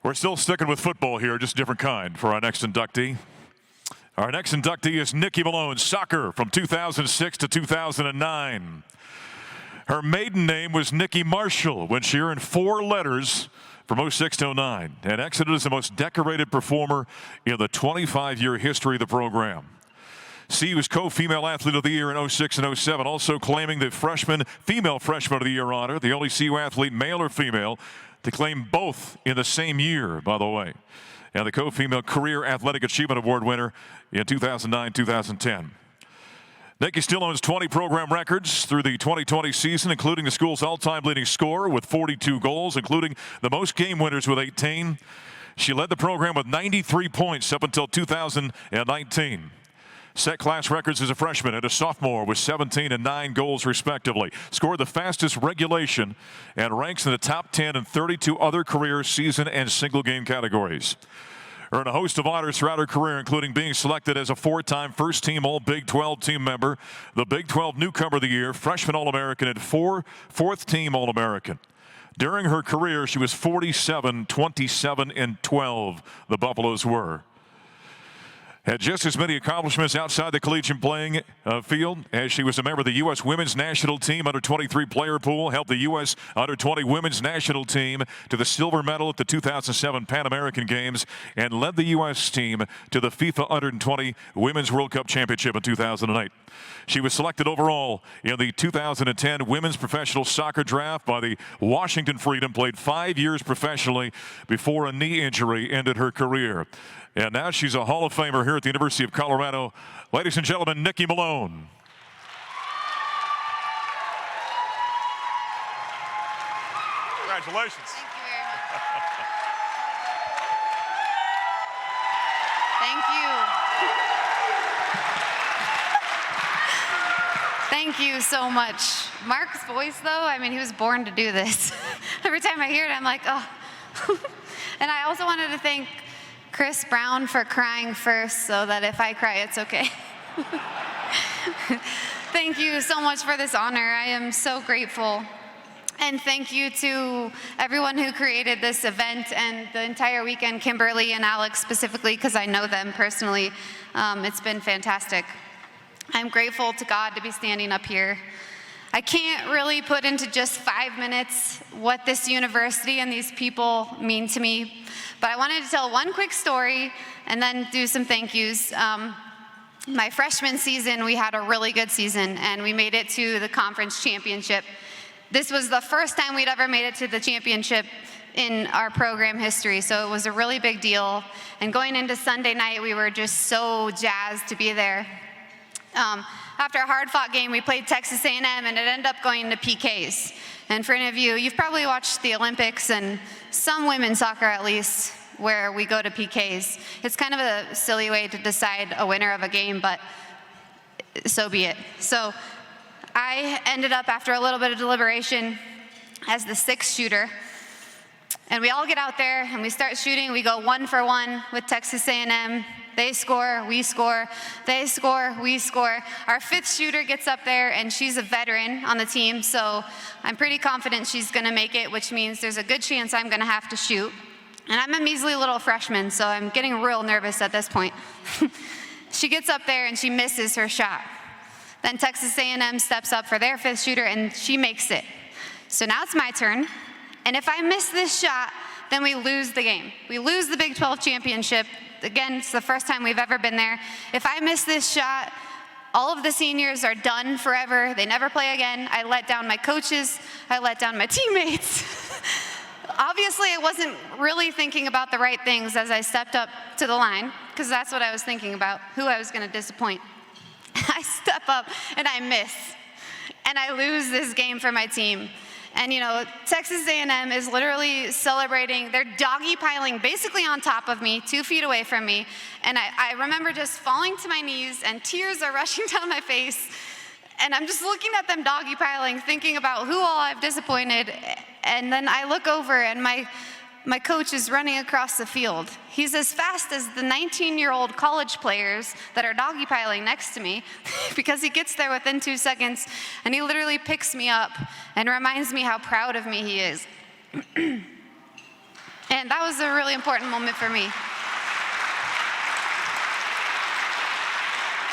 We're still sticking with football here, just a different kind for our next inductee. Our next inductee is Nikki Malone, soccer from 2006 to 2009. Her maiden name was Nikki Marshall when she earned 4 letters from 06 to 09 and exited as the most decorated performer in the 25-year history of the program. CU's co-female athlete of the year in 06 and 07, also claiming the female freshman of the year honor, the only CU athlete, male or female, to claim both in the same year, by the way. And the co-female Career Athletic Achievement Award winner in 2009-2010. Nikki still owns 20 program records through the 2020 season, including the school's all-time leading scorer with 42 goals, including the most game winners with 18. She led the program with 93 points up until 2019. Set class records as a freshman and a sophomore with 17 and 9 goals respectively. Scored the fastest regulation and ranks in the top 10 in 32 other career, season, and single game categories. Earned a host of honors throughout her career, including being selected as a 4-time first-team All-Big 12 team member, the Big 12 Newcomer of the Year, Freshman All-American, and fourth-team All-American. During her career, she was 47, 27, and 12, the Buffaloes were. Had just as many accomplishments outside the collegiate playing field, as she was a member of the U.S. Women's National Team under-23 player pool, helped the U.S. under-20 Women's National Team to the silver medal at the 2007 Pan American Games, and led the U.S. team to the FIFA under-20 Women's World Cup Championship in 2008. She was selected overall in the 2010 Women's Professional Soccer Draft by the Washington Freedom, played 5 years professionally before a knee injury ended her career. And now she's a Hall of Famer here at the University of Colorado. Ladies and gentlemen, Nikki Malone. Congratulations. Thank you very much. Thank you. Thank you so much. Mark's voice, though, I mean, he was born to do this. Every time I hear it, I'm like, oh. And I also wanted to thank Chris Brown for crying first, so that if I cry, it's okay. Thank you so much for this honor. I am so grateful. And thank you to everyone who created this event and the entire weekend, Kimberly and Alex specifically, because I know them personally. It's been fantastic. I'm grateful to God to be standing up here. I can't really put into just 5 minutes what this university and these people mean to me, but I wanted to tell one quick story and then do some thank yous. My freshman season, we had a really good season, and we made it to the conference championship. This was the first time we'd ever made it to the championship in our program history, so it was a really big deal. And going into Sunday night, we were just so jazzed to be there. After a hard-fought game, we played Texas A&M, and it ended up going to PKs. And for any of you, you've probably watched the Olympics and some women's soccer at least, where we go to PKs. It's kind of a silly way to decide a winner of a game, but so be it. So I ended up, after a little bit of deliberation, as the 6th shooter. And we all get out there, and we start shooting. We go 1 for 1 with Texas A&M. They score, we score, they score, we score. Our 5th shooter gets up there, and she's a veteran on the team, so I'm pretty confident she's gonna make it, which means there's a good chance I'm gonna have to shoot. And I'm a measly little freshman, so I'm getting real nervous at this point. She gets up there, and she misses her shot. Then Texas A&M steps up for their 5th shooter, and she makes it. So now it's my turn, and if I miss this shot, then we lose the game. We lose the Big 12 championship. Again, it's the first time we've ever been there. If I miss this shot, all of the seniors are done forever. They never play again. I let down my coaches. I let down my teammates. Obviously, I wasn't really thinking about the right things as I stepped up to the line, because that's what I was thinking about, who I was going to disappoint. I step up and I miss, and I lose this game for my team. And you know, Texas A&M is literally celebrating. They're doggy piling basically on top of me, 2 feet away from me. And I remember just falling to my knees, and tears are rushing down my face. And I'm just looking at them doggy piling, thinking about who all I've disappointed. And then I look over, and my coach is running across the field. He's as fast as the 19-year-old college players that are doggy piling next to me because he gets there within 2 seconds, and he literally picks me up and reminds me how proud of me he is. And that was a really important moment for me.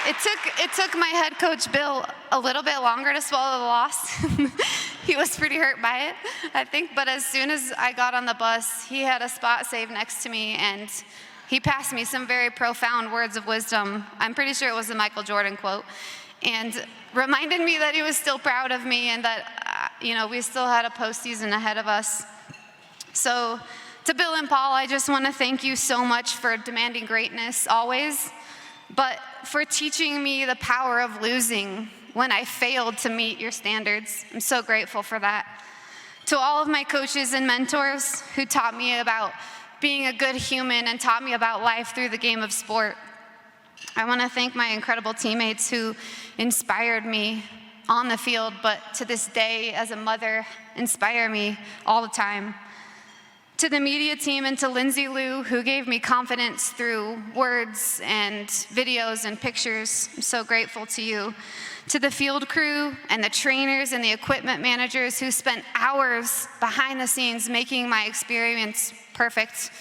It took my head coach, Bill, a little bit longer to swallow the loss. He was pretty hurt by it, I think. But as soon as I got on the bus, he had a spot saved next to me, and he passed me some very profound words of wisdom. I'm pretty sure it was a Michael Jordan quote, and reminded me that he was still proud of me and that, we still had a postseason ahead of us. So to Bill and Paul, I just want to thank you so much for demanding greatness always, but for teaching me the power of losing when I failed to meet your standards. I'm so grateful for that. To all of my coaches and mentors who taught me about being a good human and taught me about life through the game of sport. I want to thank my incredible teammates who inspired me on the field, but to this day as a mother, inspire me all the time. To the media team and to Lindsay Lou, who gave me confidence through words and videos and pictures. I'm so grateful to you. To the field crew and the trainers and the equipment managers who spent hours behind the scenes making my experience perfect,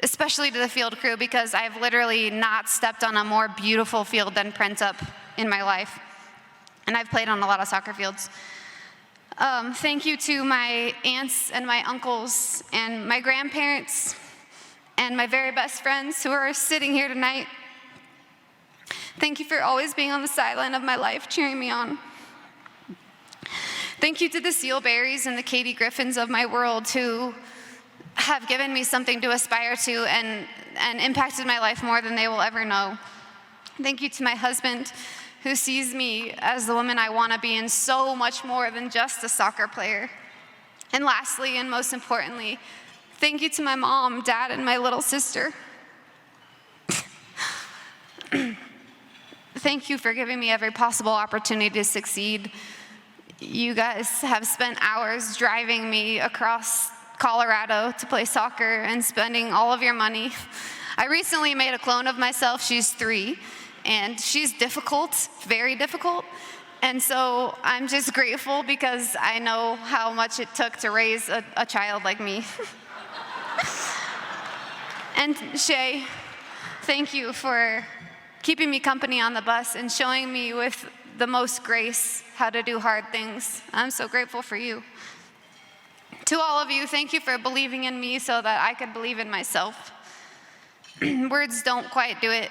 especially to the field crew, because I've literally not stepped on a more beautiful field than Prentup in my life. And I've played on a lot of soccer fields. Thank you to my aunts and my uncles and my grandparents and my very best friends who are sitting here tonight. Thank you for always being on the sideline of my life, cheering me on. Thank you to the Seal Berries and the Katie Griffins of my world who have given me something to aspire to and impacted my life more than they will ever know. Thank you to my husband, who sees me as the woman I want to be and so much more than just a soccer player. And lastly, and most importantly, thank you to my mom, dad, and my little sister. Thank you for giving me every possible opportunity to succeed. You guys have spent hours driving me across Colorado to play soccer and spending all of your money. I recently made a clone of myself. She's 3. And she's difficult, very difficult. And so I'm just grateful because I know how much it took to raise a child like me. And Shay, thank you for keeping me company on the bus and showing me with the most grace how to do hard things. I'm so grateful for you. To all of you, thank you for believing in me so that I could believe in myself. Words don't quite do it,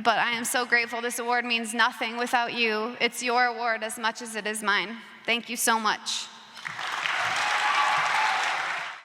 but I am so grateful. This award means nothing without you. It's your award as much as it is mine. Thank you so much.